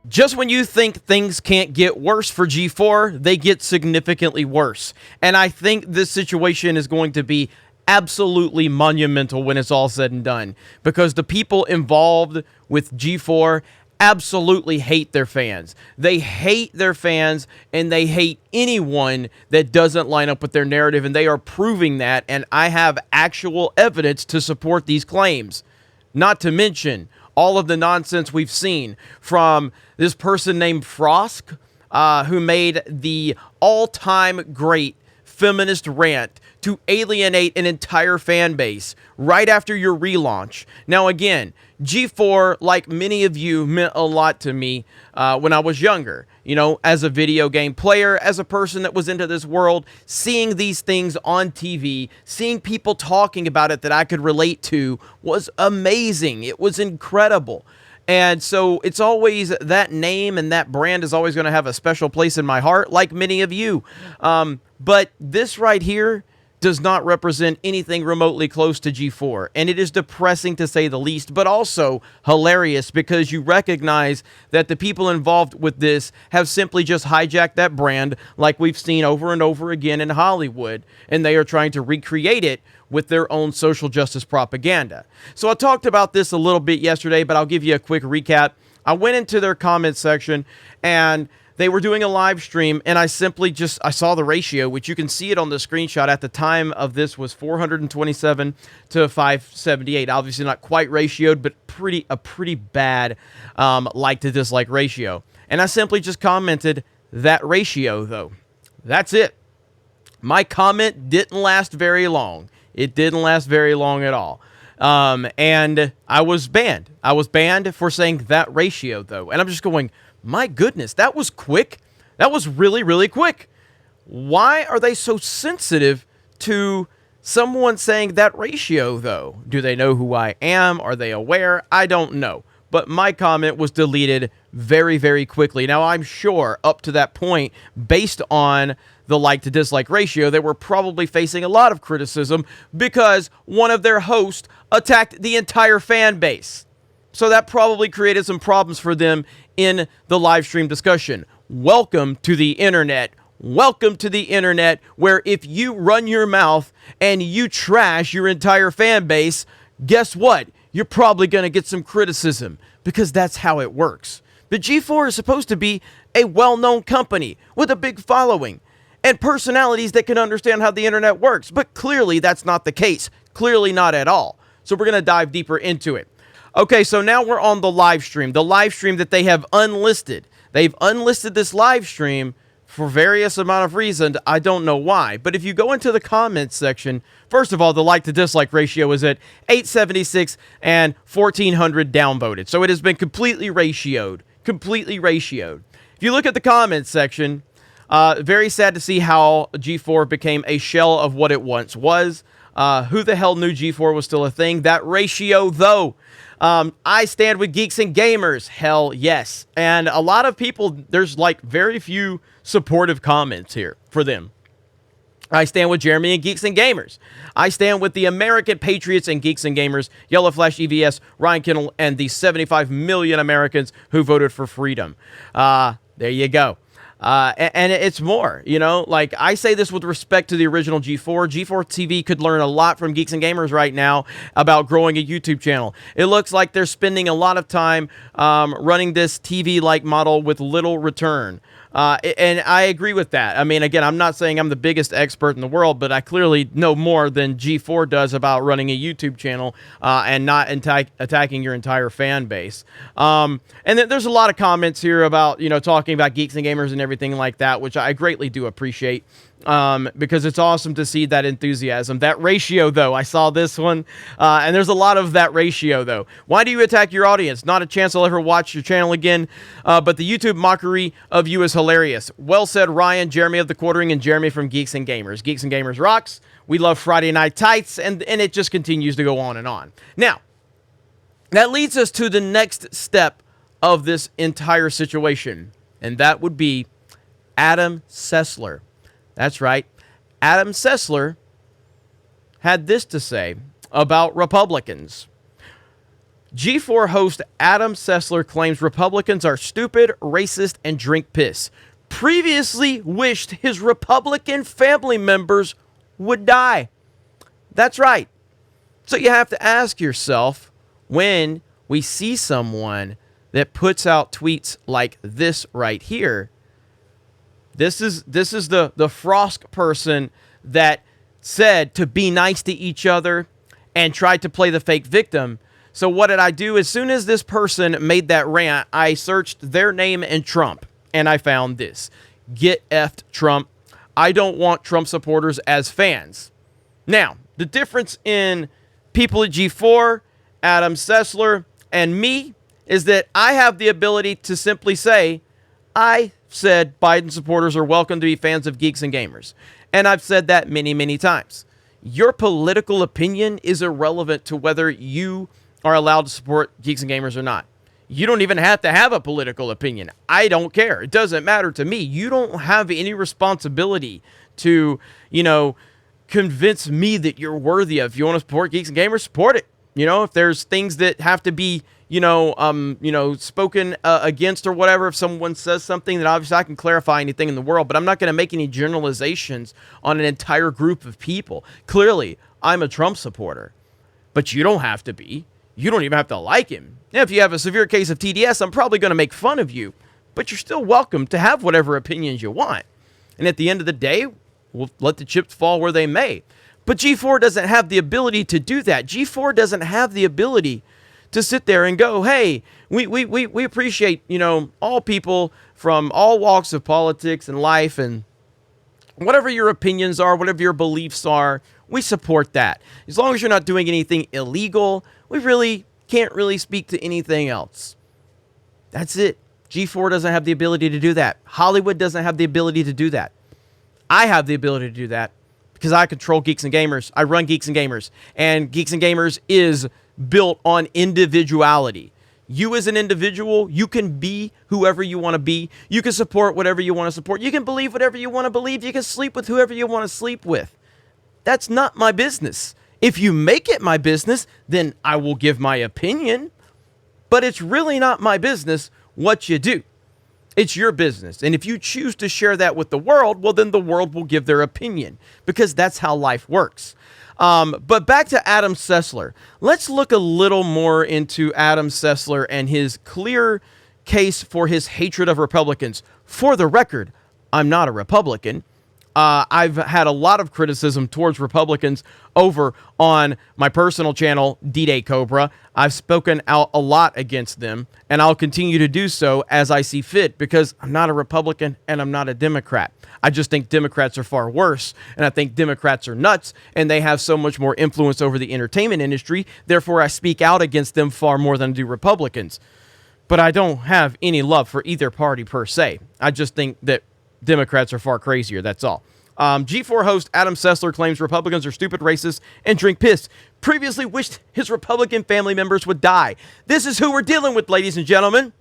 Just when you think things can't get worse for G4, they get significantly worse. And I think this situation is going to be absolutely monumental when it's all said and done, because the people involved with G4 absolutely hate their fans. They hate their fans, and they hate anyone that doesn't line up with their narrative, and they are proving that, and I have actual evidence to support these claims. Not to mention all of the nonsense we've seen from this person named Frosk, who made the all-time great feminist rant to alienate an entire fan base right after your relaunch. Now, again, G4, like many of you, meant a lot to me when I was younger. You know, as a video game player, as a person that was into this world, seeing these things on TV, seeing people talking about it that I could relate to was amazing. It was incredible. And so it's always, that name and that brand is always going to have a special place in my heart, like many of you. But this right here does not represent anything remotely close to G4, and it is depressing to say the least, but also hilarious, because you recognize that the people involved with this have simply just hijacked that brand like we've seen over and over again in Hollywood, and they are trying to recreate it with their own social justice propaganda. So I talked about this a little bit yesterday, but I'll give you a quick recap. I went into their comment section, and they were doing a live stream, and I saw the ratio, which you can see it on the screenshot. At the time of this was 427 to 578. Obviously not quite ratioed, but a pretty bad like to dislike ratio. And I simply just commented, that ratio though. That's it. My comment didn't last very long. It didn't last very long at all. And I was banned. I was banned for saying that ratio though. And I'm just going, my goodness, that was quick. That was really, really quick. Why are they so sensitive to someone saying that ratio, though? Do they know who I am? Are they aware? I don't know. But my comment was deleted very, very quickly. Now, I'm sure up to that point, based on the like to dislike ratio, they were probably facing a lot of criticism because one of their hosts attacked the entire fan base. So that probably created some problems for them in the live stream discussion. Welcome to the internet. Welcome to the internet, where if you run your mouth and you trash your entire fan base, guess what? You're probably going to get some criticism, because that's how it works. But G4 is supposed to be a well-known company with a big following and personalities that can understand how the internet works. But clearly that's not the case. Clearly not at all. So we're going to dive deeper into it. Okay, so now we're on the live stream that they have unlisted. They've unlisted this live stream for various amount of reasons. I don't know why. But if you go into the comments section, first of all, the like to dislike ratio is at 876 and 1,400 downvoted. So it has been completely ratioed. Completely ratioed. If you look at the comments section, very sad to see how G4 became a shell of what it once was. Who the hell knew G4 was still a thing? That ratio, though. I stand with Geeks and Gamers. Hell yes. And a lot of people, there's like very few supportive comments here for them. I stand with Jeremy and Geeks and Gamers. I stand with the American Patriots and Geeks and Gamers, Yellow Flash EVS, Ryan Kennel, and the 75 million Americans who voted for freedom. There you go. And it's more, you know, like I say this with respect to the original G4. G4TV could learn a lot from Geeks and Gamers right now about growing a YouTube channel. It looks like they're spending a lot of time running this TV-like model with little return. And I agree with that. I mean, again, I'm not saying I'm the biggest expert in the world, but I clearly know more than G4 does about running a YouTube channel and not attacking your entire fan base. And then there's a lot of comments here about, you know, talking about Geeks and Gamers and everything like that, which I greatly do appreciate. Because it's awesome to see that enthusiasm. That ratio, though, I saw this one, and there's a lot of that ratio, though. Why do you attack your audience? Not a chance I'll ever watch your channel again, but the YouTube mockery of you is hilarious. Well said, Ryan, Jeremy of the Quartering, and Jeremy from Geeks and Gamers. Geeks and Gamers rocks. We love Friday Night Tights, and it just continues to go on and on. Now, that leads us to the next step of this entire situation, and that would be Adam Sessler. That's right. Adam Sessler had this to say about Republicans. G4 host Adam Sessler claims Republicans are stupid, racist, and drink piss. Previously wished his Republican family members would die. That's right. So you have to ask yourself, when we see someone that puts out tweets like this right here, this is the Frosk person that said to be nice to each other and tried to play the fake victim. So what did I do? As soon as this person made that rant, I searched their name and Trump, and I found this. Get effed Trump. I don't want Trump supporters as fans. Now, the difference in people at G4, Adam Sessler, and me is that I have the ability to simply say, I said Biden supporters are welcome to be fans of Geeks and Gamers. And I've said that many, many times. Your political opinion is irrelevant to whether you are allowed to support Geeks and Gamers or not. You don't even have to have a political opinion. I don't care. It doesn't matter to me. You don't have any responsibility to, convince me that you're worthy of. If you want to support Geeks and Gamers, support it. If there's things that have to be, spoken against or whatever, if someone says something, then obviously I can clarify anything in the world, but I'm not going to make any generalizations on an entire group of people. Clearly, I'm a Trump supporter, but you don't have to be. You don't even have to like him. If you have a severe case of TDS, I'm probably going to make fun of you, but you're still welcome to have whatever opinions you want. And at the end of the day, we'll let the chips fall where they may. But G4 doesn't have the ability to do that. G4 doesn't have the ability to sit there and go, hey, we appreciate, all people from all walks of politics and life, and whatever your opinions are, whatever your beliefs are, we support that. As long as you're not doing anything illegal, we really can't really speak to anything else. That's it. G4 doesn't have the ability to do that. Hollywood doesn't have the ability to do that. I have the ability to do that because I control Geeks and Gamers. I run Geeks and Gamers. And Geeks and Gamers is built on individuality. You as an individual, you can be whoever you want to be. You can support whatever you want to support. You can believe whatever you want to believe. You can sleep with whoever you want to sleep with. That's not my business. If you make it my business, then I will give my opinion. But it's really not my business what you do. It's your business. And if you choose to share that with the world, well, then the world will give their opinion, because that's how life works. But back to Adam Sessler. Let's look a little more into Adam Sessler and his clear case for his hatred of Republicans. For the record, I'm not a Republican. I've had a lot of criticism towards Republicans over on my personal channel, D-Day Cobra. I've spoken out a lot against them, and I'll continue to do so as I see fit, because I'm not a Republican and I'm not a Democrat. I just think Democrats are far worse, and I think Democrats are nuts, and they have so much more influence over the entertainment industry. Therefore, I speak out against them far more than I do Republicans. But I don't have any love for either party per se. I just think that Democrats are far crazier, that's all. G4 host Adam Sessler claims Republicans are stupid, racist, and drink piss. Previously wished his Republican family members would die. This is who we're dealing with, ladies and gentlemen.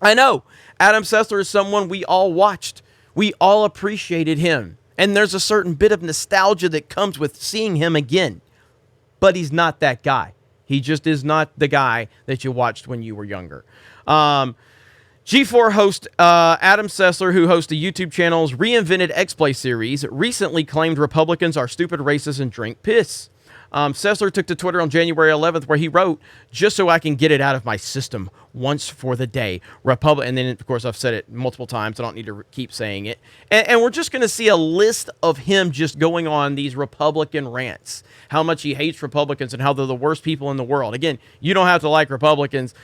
I know. Adam Sessler is someone we all watched. We all appreciated him. And there's a certain bit of nostalgia that comes with seeing him again. But he's not that guy. He just is not the guy that you watched when you were younger. G4 host Adam Sessler, who hosts the YouTube channel's Reinvented X-Play series, recently claimed Republicans are stupid, racist, and drink piss. Sessler took to Twitter on January 11th, where he wrote, "Just so I can get it out of my system once for the day. And then, of course, I've said it multiple times. I don't need to keep saying it. And we're just going to see a list of him just going on these Republican rants, how much he hates Republicans and how they're the worst people in the world. Again, you don't have to like Republicans,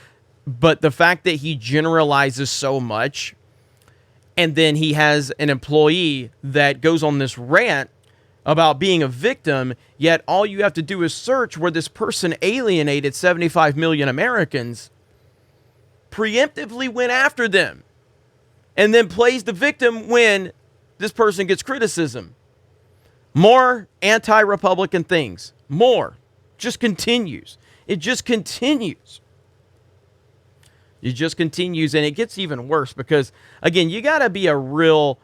but the fact that he generalizes so much, and then he has an employee that goes on this rant about being a victim, yet all you have to do is search where this person alienated 75 million Americans, preemptively went after them, and then plays the victim when this person gets criticism. More anti-Republican things. More. Just continues. It just continues. It just continues, and it gets even worse because, again, you gotta be a real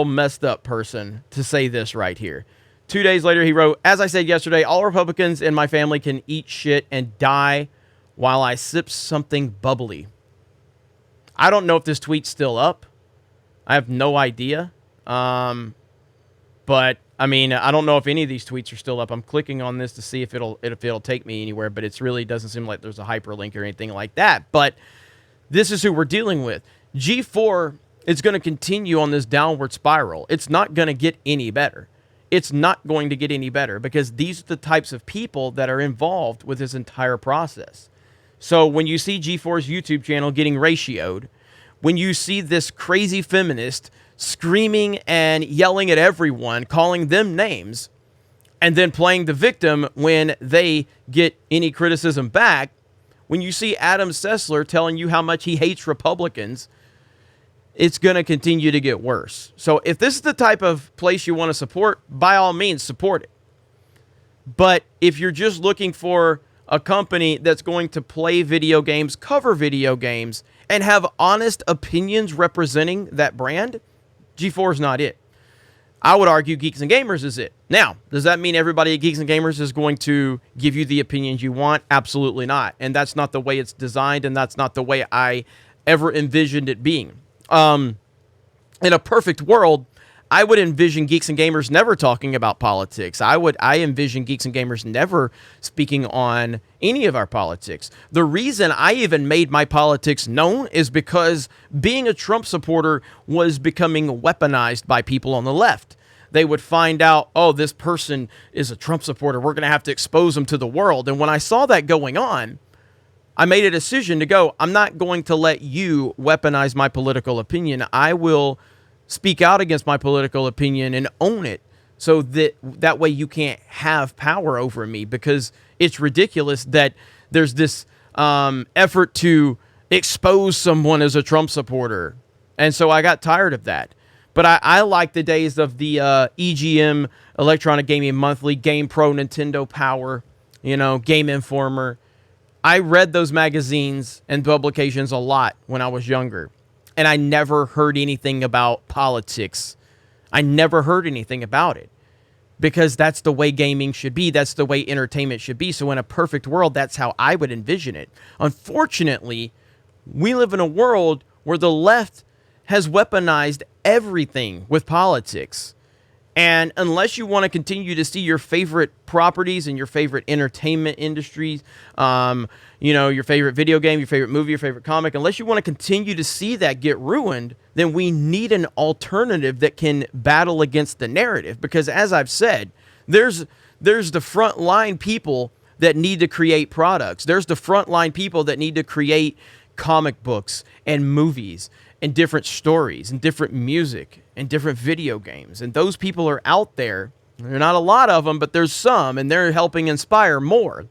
messed up person to say this right here. 2 days later, he wrote, as I said yesterday, all Republicans in my family can eat shit and die while I sip something bubbly. I don't know if this tweet's still up. I have no idea. But, I mean, I don't know if any of these tweets are still up. I'm clicking on this to see if it'll take me anywhere, but it really doesn't seem like there's a hyperlink or anything like that. But this is who we're dealing with. G4 is going to continue on this downward spiral. It's not going to get any better. It's not going to get any better because these are the types of people that are involved with this entire process. So when you see G4's YouTube channel getting ratioed, when you see this crazy feminist screaming and yelling at everyone, calling them names, and then playing the victim when they get any criticism back, when you see Adam Sessler telling you how much he hates Republicans, it's going to continue to get worse. So if this is the type of place you want to support, by all means, support it. But if you're just looking for a company that's going to play video games, cover video games, and have honest opinions representing that brand, G4 is not it. I would argue Geeks and Gamers is it. Now, does that mean everybody at Geeks and Gamers is going to give you the opinions you want? Absolutely not. And that's not the way it's designed, and that's not the way I ever envisioned it being. In a perfect world, I would envision Geeks and Gamers never talking about politics. I envision Geeks and Gamers never speaking on any of our politics. The reason I even made my politics known is because being a Trump supporter was becoming weaponized by people on the left. They would find out, oh, this person is a Trump supporter. We're going to have to expose them to the world. And when I saw that going on, I made a decision to go, I'm not going to let you weaponize my political opinion. I will speak out against my political opinion and own it so that way you can't have power over me, because it's ridiculous that there's this effort to expose someone as a Trump supporter. And so I got tired of that. But I like the days of the EGM, Electronic Gaming Monthly, Game Pro, Nintendo Power, Game Informer. I read those magazines and publications a lot when I was younger, and I never heard anything about politics. I never heard anything about it because that's the way gaming should be. That's the way entertainment should be. So in a perfect world, that's how I would envision it. Unfortunately, we live in a world where the left has weaponized everything with politics. And unless you want to continue to see your favorite properties and your favorite entertainment industries, your favorite video game, your favorite movie, your favorite comic, unless you want to continue to see that get ruined, then we need an alternative that can battle against the narrative. Because as I've said, there's the frontline people that need to create products. There's the frontline people that need to create comic books and movies and different stories and different music and different video games. And those people are out there. There are not a lot of them, but there's some, and they're helping inspire more.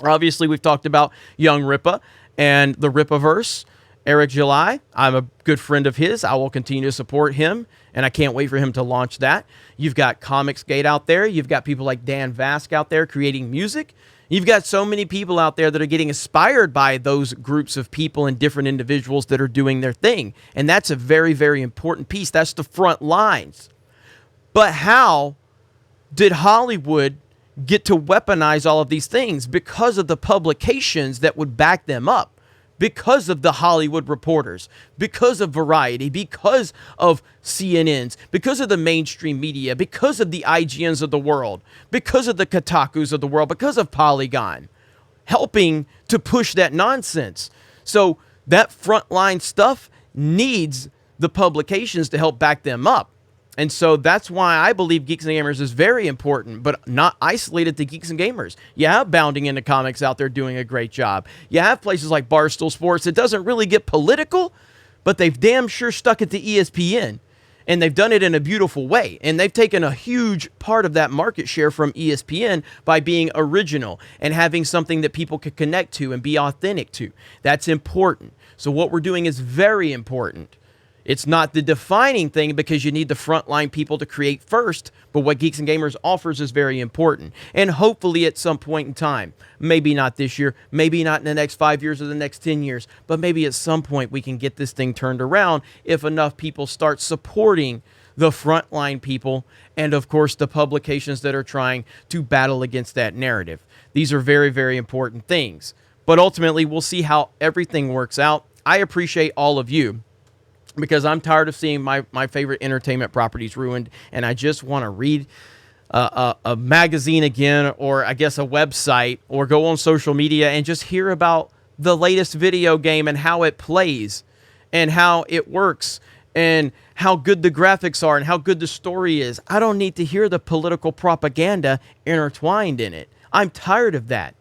Obviously, we've talked about Young Ripa and the Ripaverse. Eric July, I'm a good friend of his. I will continue to support him, and I can't wait for him to launch that. You've got Comicsgate out there. You've got people like Dan Vask out there creating music. You've got so many people out there that are getting inspired by those groups of people and different individuals that are doing their thing. And that's a very, very important piece. That's the front lines. But how did Hollywood get to weaponize all of these things? Because of the publications that would back them up. Because of the Hollywood Reporters, because of Variety, because of CNNs, because of the mainstream media, because of the IGNs of the world, because of the Kotakus of the world, because of Polygon, helping to push that nonsense. So that frontline stuff needs the publications to help back them up. And so that's why I believe Geeks and Gamers is very important, but not isolated to Geeks and Gamers. You have Bounding Into Comics out there doing a great job. You have places like Barstool Sports. It doesn't really get political, but they've damn sure stuck it to ESPN. And they've done it in a beautiful way. And they've taken a huge part of that market share from ESPN by being original and having something that people could connect to and be authentic to. That's important. So what we're doing is very important. It's not the defining thing because you need the frontline people to create first, but what Geeks and Gamers offers is very important. And hopefully at some point in time, maybe not this year, maybe not in the next 5 years or the next 10 years, but maybe at some point we can get this thing turned around if enough people start supporting the frontline people, and of course the publications that are trying to battle against that narrative. These are very, very important things. But ultimately, we'll see how everything works out. I appreciate all of you, because I'm tired of seeing my favorite entertainment properties ruined, and I just want to read a magazine again, or I guess a website, or go on social media and just hear about the latest video game and how it plays and how it works and how good the graphics are and how good the story is. I don't need to hear the political propaganda intertwined in it. I'm tired of that.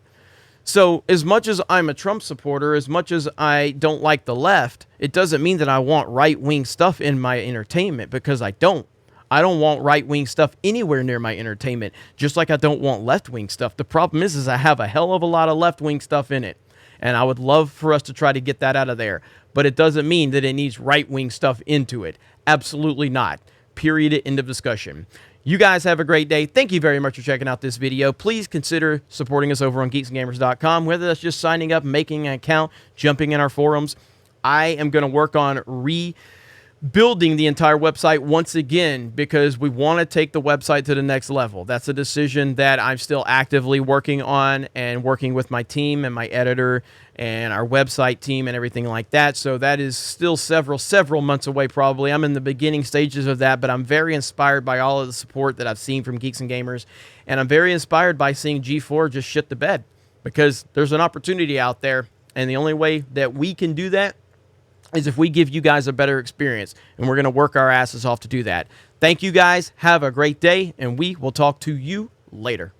So as much as I'm a Trump supporter, as much as I don't like the left, it doesn't mean that I want right-wing stuff in my entertainment, because I don't. I don't want right-wing stuff anywhere near my entertainment, just like I don't want left-wing stuff. The problem is I have a hell of a lot of left-wing stuff in it, and I would love for us to try to get that out of there. But it doesn't mean that it needs right-wing stuff into it. Absolutely not. Period. End of discussion. You guys have a great day. Thank you very much for checking out this video. Please consider supporting us over on geeksgamers.com, whether that's just signing up, making an account, jumping in our forums. I am going to work on rebuilding the entire website once again, because we want to take the website to the next level. That's a decision that I'm still actively working on, and working with my team and my editor and our website team and everything like that. So that is still several months away probably. I'm in the beginning stages of that, but I'm very inspired by all of the support that I've seen from Geeks and Gamers, and I'm very inspired by seeing G4 just shit the bed, because there's an opportunity out there, and the only way that we can do that is if we give you guys a better experience, and we're going to work our asses off to do that. Thank you guys. Have a great day, and we will talk to you later.